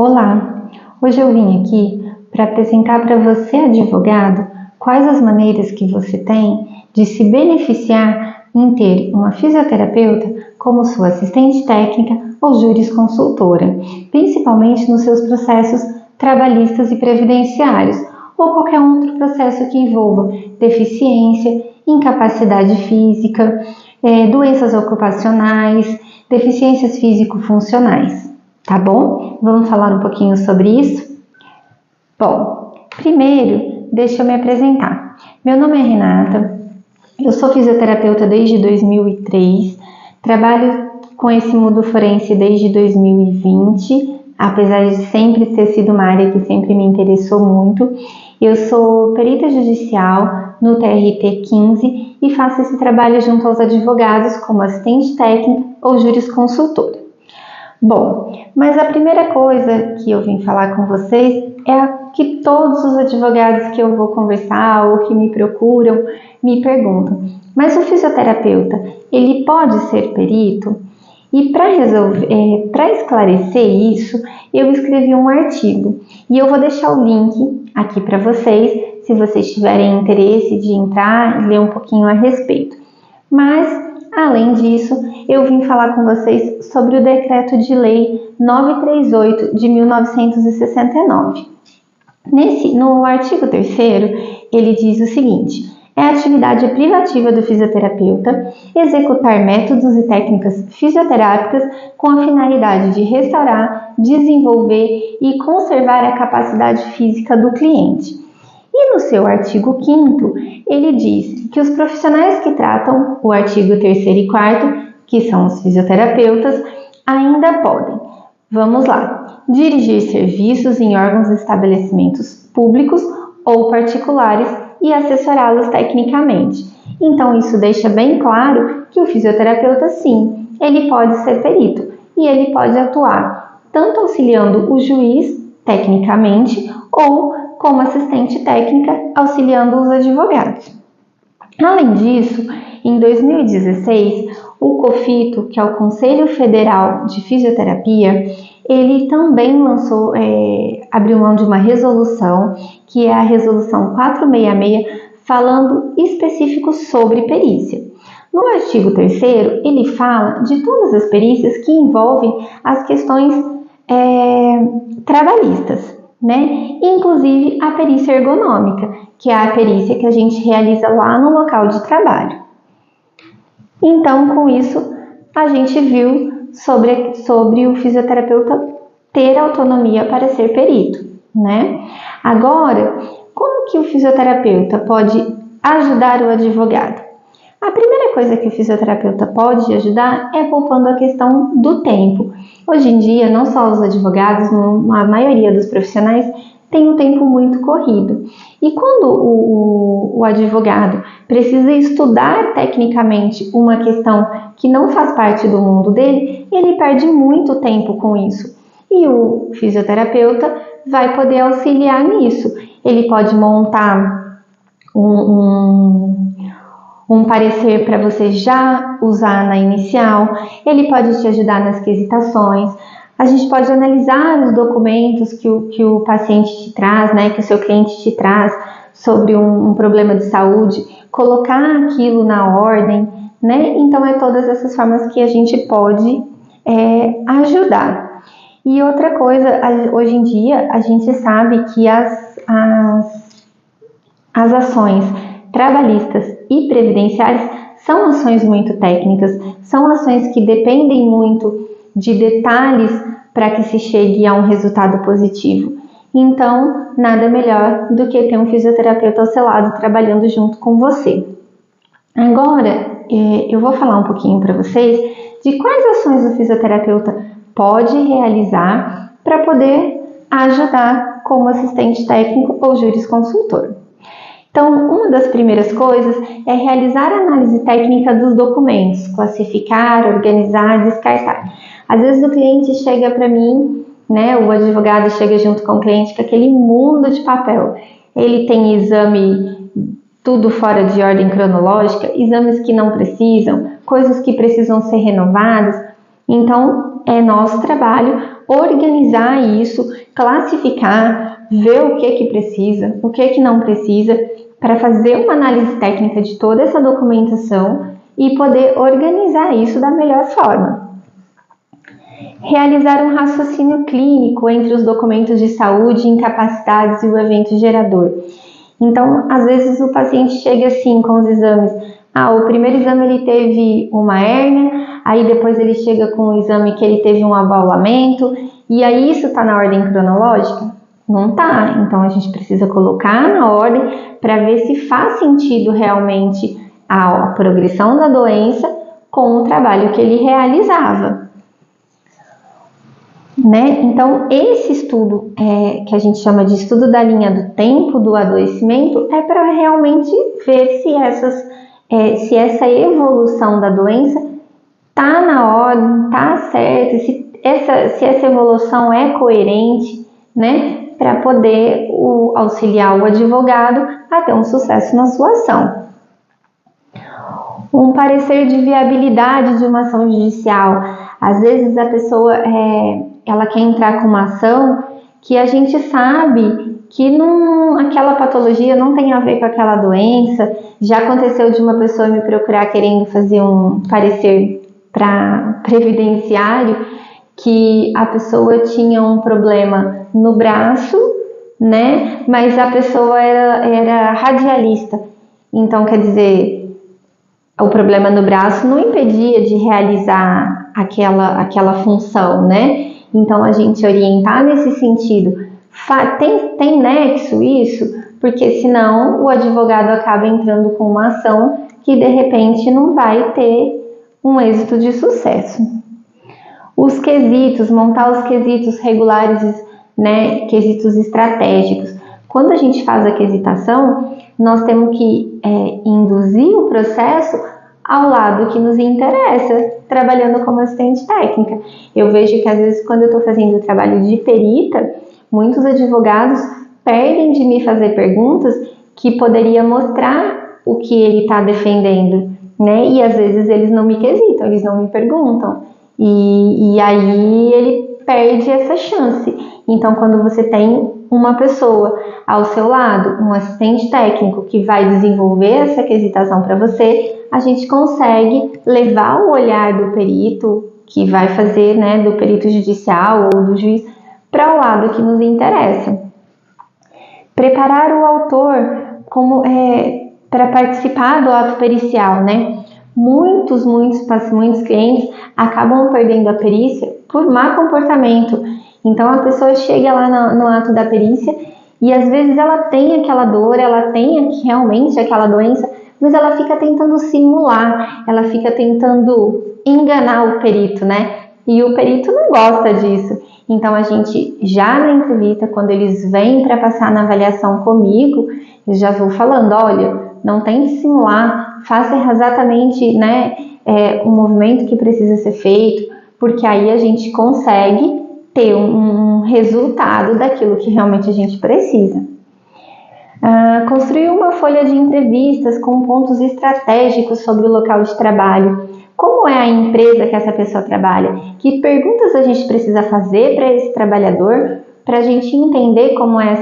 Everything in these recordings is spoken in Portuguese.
Olá, hoje eu vim aqui para apresentar para você, advogado, quais as maneiras que você tem de se beneficiar em ter uma fisioterapeuta como sua assistente técnica ou jurisconsultora, principalmente nos seus processos trabalhistas e previdenciários, ou qualquer outro processo que envolva deficiência, incapacidade física, doenças ocupacionais, deficiências físico-funcionais. Tá bom? Vamos falar um pouquinho sobre isso? Bom, primeiro, deixa eu me apresentar. Meu nome é Renata, eu sou fisioterapeuta desde 2003, trabalho com esse mundo forense desde 2020, apesar de sempre ter sido uma área que sempre me interessou muito. Eu sou perita judicial no TRT 15 e faço esse trabalho junto aos advogados como assistente técnica ou jurisconsultora. Bom, mas a primeira coisa que eu vim falar com vocês é a que todos os advogados que eu vou conversar ou que me procuram me perguntam: mas o fisioterapeuta, ele pode ser perito? E para esclarecer isso, eu escrevi um artigo e eu vou deixar o link aqui para vocês, se vocês tiverem interesse de entrar e ler um pouquinho a respeito. Mas, além disso, eu vim falar com vocês sobre o Decreto de Lei 938 de 1969. No artigo 3º, ele diz o seguinte: é atividade privativa do fisioterapeuta executar métodos e técnicas fisioterápicas com a finalidade de restaurar, desenvolver e conservar a capacidade física do cliente. E no seu artigo 5º, ele diz que os profissionais que tratam o artigo 3º e 4º, que são os fisioterapeutas, ainda podem, vamos lá, dirigir serviços em órgãos e estabelecimentos públicos ou particulares e assessorá-los tecnicamente. Então, isso deixa bem claro que o fisioterapeuta, sim, ele pode ser perito e ele pode atuar tanto auxiliando o juiz tecnicamente ou como assistente técnica auxiliando os advogados. Além disso, em 2016, o COFITO, que é o Conselho Federal de Fisioterapia, ele também abriu mão de uma resolução, que é a resolução 466, falando específico sobre perícia. No artigo 3º, ele fala de todas as perícias que envolvem as questões trabalhistas, né? Inclusive a perícia ergonômica, que é a perícia que a gente realiza lá no local de trabalho. Então, com isso, a gente viu sobre o fisioterapeuta ter autonomia para ser perito, né? Agora, como que o fisioterapeuta pode ajudar o advogado? A primeira coisa que o fisioterapeuta pode ajudar é poupando a questão do tempo. Hoje em dia, não só os advogados, a maioria dos profissionais tem um tempo muito corrido. E quando o advogado precisa estudar tecnicamente uma questão que não faz parte do mundo dele, ele perde muito tempo com isso. E o fisioterapeuta vai poder auxiliar nisso. Ele pode montar um parecer para você já usar na inicial, ele pode te ajudar nas quesitações, a gente pode analisar os documentos que o paciente te traz, né, que o seu cliente te traz sobre um problema de saúde, colocar aquilo na ordem, né? Então, é todas essas formas que a gente pode ajudar. E outra coisa, hoje em dia, a gente sabe que as ações trabalhistas e previdenciárias são ações muito técnicas, são ações que dependem muito de detalhes para que se chegue a um resultado positivo. Então, nada melhor do que ter um fisioterapeuta ao seu lado trabalhando junto com você. Agora, eu vou falar um pouquinho para vocês de quais ações o fisioterapeuta pode realizar para poder ajudar como assistente técnico ou jurisconsultor. Então, uma das primeiras coisas é realizar a análise técnica dos documentos, classificar, organizar, descartar. Às vezes o cliente chega para mim, né, o advogado chega junto com o cliente com aquele mundo de papel. Ele tem exame tudo fora de ordem cronológica, exames que não precisam, coisas que precisam ser renovadas. Então, é nosso trabalho organizar isso, classificar, ver o que precisa, o que não precisa, para fazer uma análise técnica de toda essa documentação e poder organizar isso da melhor forma. Realizar um raciocínio clínico entre os documentos de saúde, incapacidades e o evento gerador. Então, às vezes o paciente chega assim com os exames. O primeiro exame ele teve uma hérnia, aí depois ele chega com o exame que ele teve um abaulamento, e aí isso está na ordem cronológica? Não está. Então, a gente precisa colocar na ordem para ver se faz sentido realmente a progressão da doença com o trabalho que ele realizava. Né? Então, esse estudo, que a gente chama de estudo da linha do tempo do adoecimento, é para realmente ver se essa evolução da doença está na ordem, está certa, se essa evolução é coerente, né? Para poder auxiliar o advogado a ter um sucesso na sua ação. Um parecer de viabilidade de uma ação judicial. Às vezes a pessoa ela quer entrar com uma ação que a gente sabe que aquela patologia não tem a ver com aquela doença. Já aconteceu de uma pessoa me procurar querendo fazer um parecer para previdenciário, que a pessoa tinha um problema no braço, né? Mas a pessoa era radialista. Então, quer dizer, o problema no braço não impedia de realizar aquela função, né? Então, a gente orientar nesse sentido, tem nexo isso? Porque senão o advogado acaba entrando com uma ação que de repente não vai ter um êxito de sucesso. Os quesitos, montar os quesitos regulares, né? Quesitos estratégicos. Quando a gente faz a quesitação, nós temos que induzir o processo ao lado que nos interessa, trabalhando como assistente técnica. Eu vejo que às vezes quando eu estou fazendo o trabalho de perita, muitos advogados perdem de me fazer perguntas que poderia mostrar o que ele está defendendo, né? E às vezes eles não me quesitam, eles não me perguntam. E aí ele perde essa chance. Então, quando você tem uma pessoa ao seu lado, um assistente técnico que vai desenvolver essa quesitação para você, a gente consegue levar o olhar do perito, que vai fazer, né, do perito judicial ou do juiz, para o lado que nos interessa. Preparar o autor para participar do ato pericial, né? Muitos clientes acabam perdendo a perícia por má comportamento. Então, a pessoa chega lá no ato da perícia e às vezes ela tem aquela dor, ela tem realmente aquela doença, mas ela fica tentando simular, ela fica tentando enganar o perito, né? E o perito não gosta disso. Então, a gente já na entrevista, quando eles vêm para passar na avaliação comigo, eu já vou falando, olha, não tente simular, faça exatamente, né, o movimento que precisa ser feito, porque aí a gente consegue ter um resultado daquilo que realmente a gente precisa. Construir uma folha de entrevistas com pontos estratégicos sobre o local de trabalho. Como é a empresa que essa pessoa trabalha? Que perguntas a gente precisa fazer para esse trabalhador, para a gente entender como é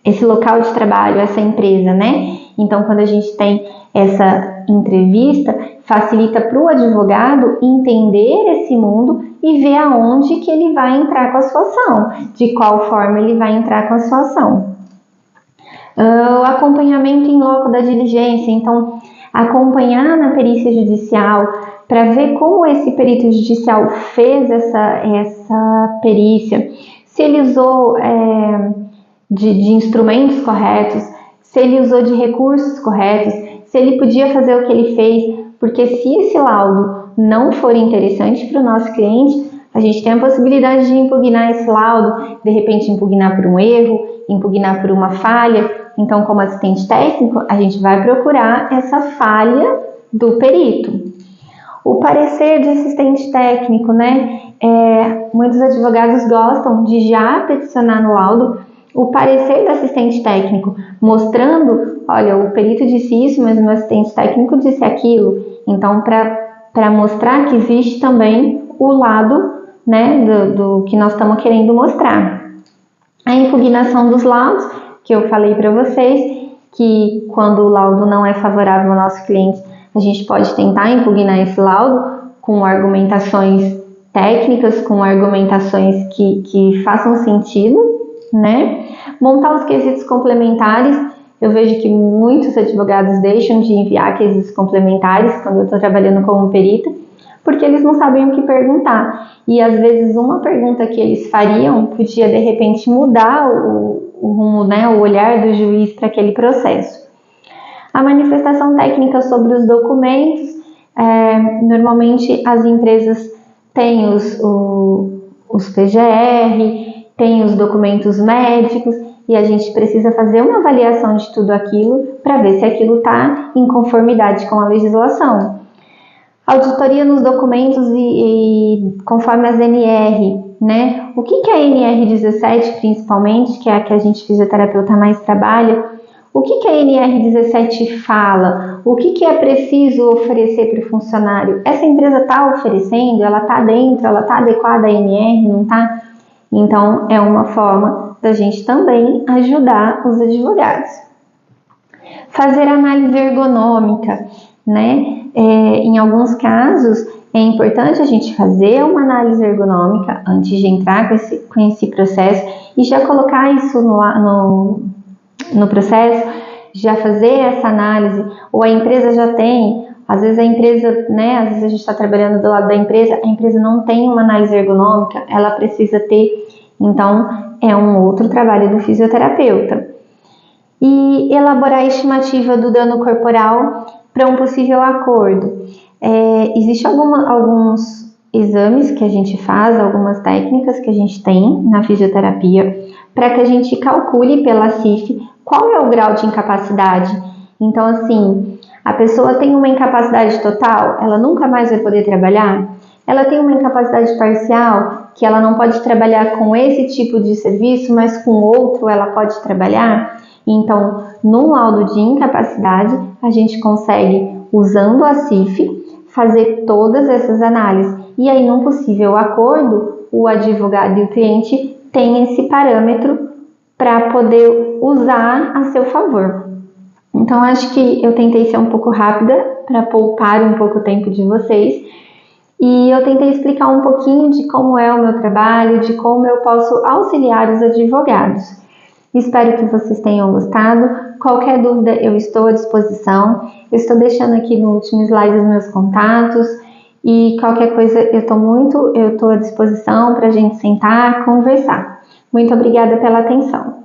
esse local de trabalho, essa empresa, né? Então, quando a gente tem essa entrevista, facilita para o advogado entender esse mundo e ver aonde que ele vai entrar com a sua ação, de qual forma ele vai entrar com a sua ação. O acompanhamento em loco da diligência, então, acompanhar na perícia judicial para ver como esse perito judicial fez essa perícia, se ele usou de instrumentos corretos, se ele usou de recursos corretos, se ele podia fazer o que ele fez, porque se esse laudo não for interessante para o nosso cliente, a gente tem a possibilidade de impugnar esse laudo, de repente impugnar por um erro, impugnar por uma falha. Então, como assistente técnico, a gente vai procurar essa falha do perito. O parecer de assistente técnico, né? Muitos advogados gostam de já peticionar no laudo o parecer do assistente técnico, mostrando, olha, o perito disse isso, mas o meu assistente técnico disse aquilo. Então, para mostrar que existe também o lado, né, do que nós estamos querendo mostrar. A impugnação dos laudos, que eu falei para vocês, que quando o laudo não é favorável ao nosso cliente, a gente pode tentar impugnar esse laudo com argumentações técnicas, com argumentações que façam sentido, né? Montar os quesitos complementares. Eu vejo que muitos advogados deixam de enviar quesitos complementares quando eu estou trabalhando como perita, porque eles não sabem o que perguntar. E às vezes uma pergunta que eles fariam podia de repente mudar o rumo, né, o olhar do juiz para aquele processo. A manifestação técnica sobre os documentos. Normalmente as empresas têm os PGR, têm os documentos médicos, e a gente precisa fazer uma avaliação de tudo aquilo para ver se aquilo está em conformidade com a legislação. Auditoria nos documentos e conforme as NR, né? O que é a NR 17, principalmente, que é a que a gente fisioterapeuta mais trabalha? O que a NR 17 fala? O que é preciso oferecer para o funcionário? Essa empresa está oferecendo? Ela está dentro? Ela está adequada à NR? Não está? Então, é uma forma da gente também ajudar os advogados. Fazer análise ergonômica, né? Em alguns casos, é importante a gente fazer uma análise ergonômica antes de entrar com esse processo e já colocar isso no processo, já fazer essa análise, ou a empresa já tem, às vezes a empresa, né, às vezes a gente está trabalhando do lado da empresa, a empresa não tem uma análise ergonômica, ela precisa ter, então é um outro trabalho do fisioterapeuta. E elaborar a estimativa do dano corporal para um possível acordo. Existem alguns exames que a gente faz, algumas técnicas que a gente tem na fisioterapia, para que a gente calcule pela CIF qual é o grau de incapacidade. Então, assim, a pessoa tem uma incapacidade total, ela nunca mais vai poder trabalhar? Ela tem uma incapacidade parcial, que ela não pode trabalhar com esse tipo de serviço, mas com outro ela pode trabalhar? Então, no laudo de incapacidade, a gente consegue, usando a CIF, fazer todas essas análises. E aí, num possível acordo, o advogado e o cliente têm esse parâmetro para poder usar a seu favor. Então, acho que eu tentei ser um pouco rápida para poupar um pouco o tempo de vocês. E eu tentei explicar um pouquinho de como é o meu trabalho, de como eu posso auxiliar os advogados. Espero que vocês tenham gostado. Qualquer dúvida eu estou à disposição. Eu estou deixando aqui no último slide os meus contatos. E qualquer coisa eu estou à disposição para a gente sentar, conversar. Muito obrigada pela atenção.